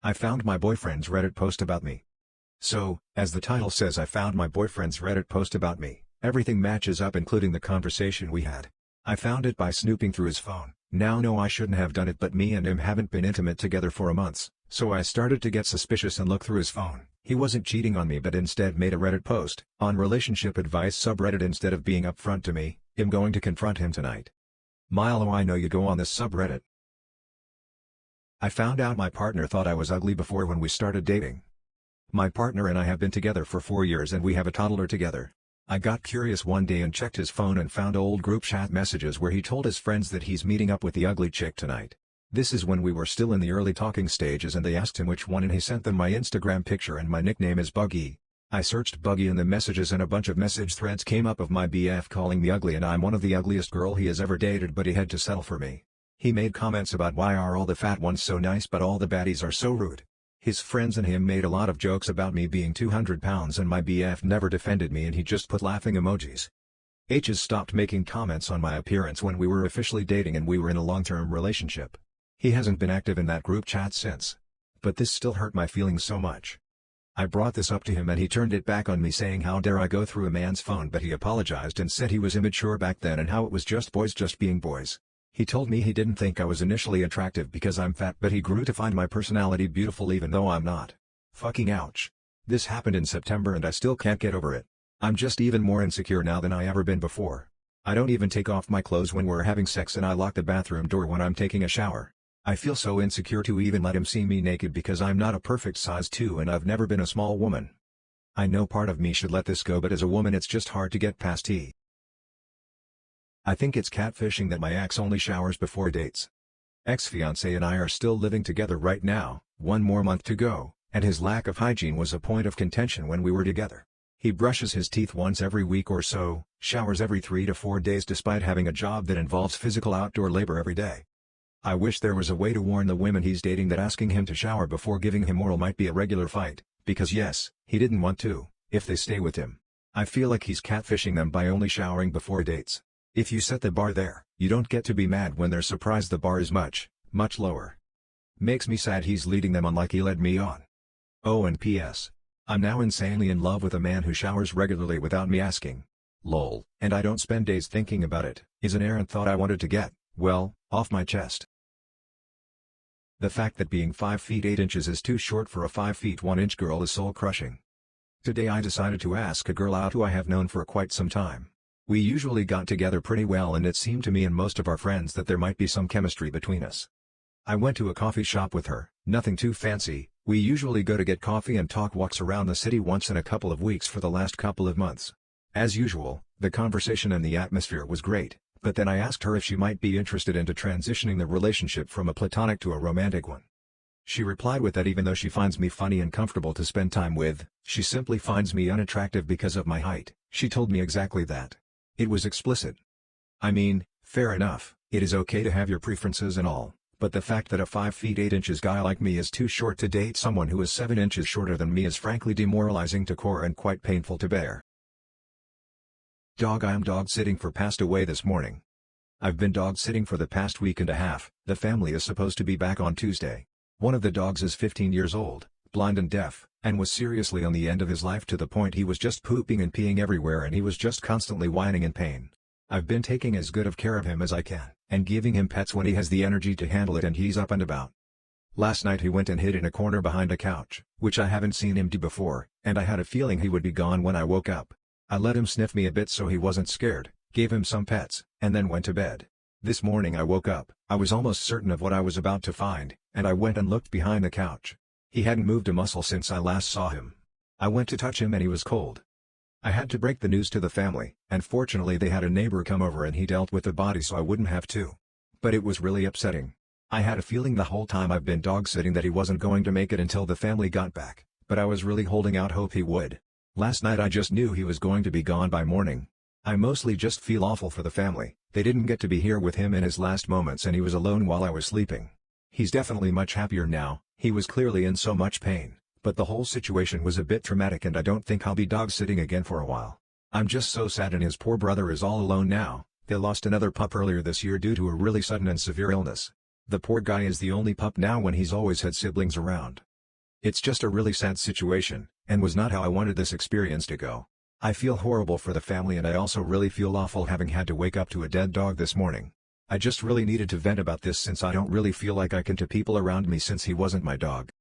I found my boyfriend's Reddit post about me. So, as the title says, I found my boyfriend's Reddit post about me. Everything matches up, including the conversation we had. I found it by snooping through his phone. Now no, I shouldn't have done it, but me and him haven't been intimate together for a month, so I started to get suspicious and look through his phone. He wasn't cheating on me but instead made a Reddit post on relationship advice subreddit instead of being upfront to me. I'm going to confront him tonight. Milo, I know you go on this subreddit. I found out my partner thought I was ugly before when we started dating. My partner and I have been together for 4 years and we have a toddler together. I got curious one day and checked his phone and found old group chat messages where he told his friends that he's meeting up with the ugly chick tonight. This is when we were still in the early talking stages and they asked him which one and he sent them my Instagram picture and my nickname is Buggy. I searched Buggy in the messages and a bunch of message threads came up of my BF calling me ugly and I'm one of the ugliest girl he has ever dated, but he had to settle for me. He made comments about why are all the fat ones so nice but all the baddies are so rude. His friends and him made a lot of jokes about me being 200 pounds and my BF never defended me and he just put laughing emojis. H's stopped making comments on my appearance when we were officially dating and we were in a long-term relationship. He hasn't been active in that group chat since. But this still hurt my feelings so much. I brought this up to him and he turned it back on me saying how dare I go through a man's phone, but he apologized and said he was immature back then and how it was just boys just being boys. He told me he didn't think I was initially attractive because I'm fat, but he grew to find my personality beautiful even though I'm not. Fucking ouch. This happened in September and I still can't get over it. I'm just even more insecure now than I ever been before. I don't even take off my clothes when we're having sex and I lock the bathroom door when I'm taking a shower. I feel so insecure to even let him see me naked because I'm not a perfect size 2 and I've never been a small woman. I know part of me should let this go, but as a woman it's just hard to get past he. I think it's catfishing that my ex only showers before dates. Ex-fiancé and I are still living together right now, 1 more month to go, and his lack of hygiene was a point of contention when we were together. He brushes his teeth once every week or so, showers every 3 to 4 days despite having a job that involves physical outdoor labor every day. I wish there was a way to warn the women he's dating that asking him to shower before giving him oral might be a regular fight, because yes, he didn't want to, if they stay with him. I feel like he's catfishing them by only showering before dates. If you set the bar there, you don't get to be mad when they're surprised the bar is much, much lower. Makes me sad he's leading them on like he led me on. Oh, and P.S. I'm now insanely in love with a man who showers regularly without me asking. Lol. And I don't spend days thinking about it, is an errant thought I wanted to get, well, off my chest. The fact that being 5 feet 8 inches is too short for a 5 feet 1 inch girl is soul-crushing. Today I decided to ask a girl out who I have known for quite some time. We usually got together pretty well and it seemed to me and most of our friends that there might be some chemistry between us. I went to a coffee shop with her, nothing too fancy. We usually go to get coffee and talk walks around the city once in a couple of weeks for the last couple of months. As usual, the conversation and the atmosphere was great, but then I asked her if she might be interested into transitioning the relationship from a platonic to a romantic one. She replied with that even though she finds me funny and comfortable to spend time with, she simply finds me unattractive because of my height. She told me exactly that. It was explicit. I mean, fair enough, it is okay to have your preferences and all, but the fact that a 5 feet 8 inches guy like me is too short to date someone who is 7 inches shorter than me is frankly demoralizing to core and quite painful to bear. Dog. I am dog sitting for passed away this morning. I've been dog sitting for the past week and a half. The family is supposed to be back on Tuesday. One of the dogs is 15 years old, blind and deaf, and was seriously on the end of his life to the point he was just pooping and peeing everywhere and he was just constantly whining in pain. I've been taking as good of care of him as I can, and giving him pets when he has the energy to handle it and he's up and about. Last night he went and hid in a corner behind a couch, which I haven't seen him do before, and I had a feeling he would be gone when I woke up. I let him sniff me a bit so he wasn't scared, gave him some pets, and then went to bed. This morning I woke up, I was almost certain of what I was about to find, and I went and looked behind the couch. He hadn't moved a muscle since I last saw him. I went to touch him and he was cold. I had to break the news to the family, and fortunately they had a neighbor come over and he dealt with the body so I wouldn't have to. But it was really upsetting. I had a feeling the whole time I've been dog sitting that he wasn't going to make it until the family got back, but I was really holding out hope he would. Last night I just knew he was going to be gone by morning. I mostly just feel awful for the family. They didn't get to be here with him in his last moments and he was alone while I was sleeping. He's definitely much happier now. He was clearly in so much pain, but the whole situation was a bit traumatic and I don't think I'll be dog sitting again for a while. I'm just so sad and his poor brother is all alone now. They lost another pup earlier this year due to a really sudden and severe illness. The poor guy is the only pup now when he's always had siblings around. It's just a really sad situation, and was not how I wanted this experience to go. I feel horrible for the family, and I also really feel awful having had to wake up to a dead dog this morning. I just really needed to vent about this since I don't really feel like I can to people around me since he wasn't my dog.